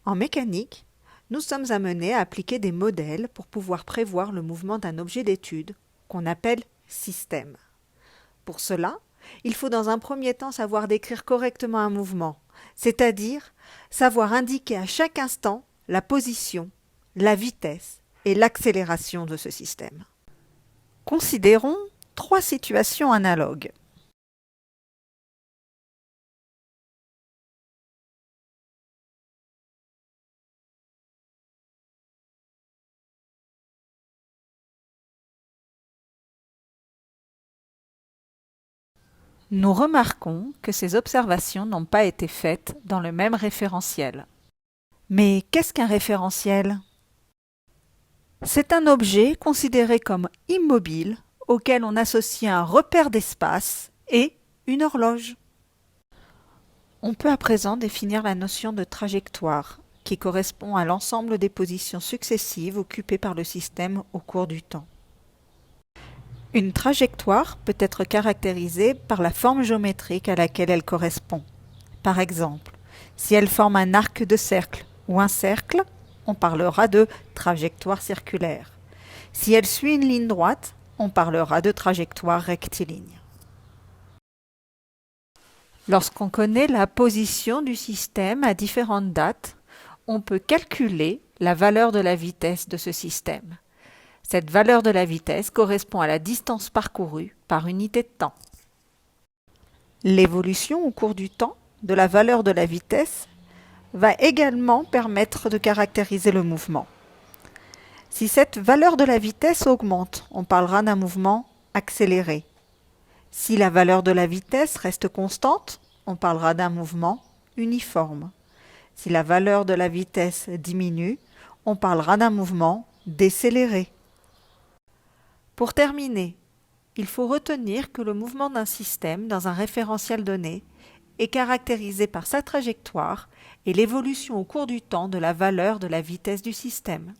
En mécanique, nous sommes amenés à appliquer des modèles pour pouvoir prévoir le mouvement d'un objet d'étude qu'on appelle système. Pour cela, il faut dans un premier temps savoir décrire correctement un mouvement, c'est-à-dire savoir indiquer à chaque instant la position, la vitesse et l'accélération de ce système. Considérons trois situations analogues. Nous remarquons que ces observations n'ont pas été faites dans le même référentiel. Mais qu'est-ce qu'un référentiel? C'est un objet considéré comme immobile auquel on associe un repère d'espace et une horloge. On peut à présent définir la notion de trajectoire, qui correspond à l'ensemble des positions successives occupées par le système au cours du temps. Une trajectoire peut être caractérisée par la forme géométrique à laquelle elle correspond. Par exemple, si elle forme un arc de cercle ou un cercle, on parlera de trajectoire circulaire. Si elle suit une ligne droite, on parlera de trajectoire rectiligne. Lorsqu'on connaît la position du système à différentes dates, on peut calculer la valeur de la vitesse de ce système. Cette valeur de la vitesse correspond à la distance parcourue par unité de temps. L'évolution au cours du temps de la valeur de la vitesse va également permettre de caractériser le mouvement. Si cette valeur de la vitesse augmente, on parlera d'un mouvement accéléré. Si la valeur de la vitesse reste constante, on parlera d'un mouvement uniforme. Si la valeur de la vitesse diminue, on parlera d'un mouvement décéléré. Pour terminer, il faut retenir que le mouvement d'un système dans un référentiel donné est caractérisé par sa trajectoire et l'évolution au cours du temps de la valeur de la vitesse du système.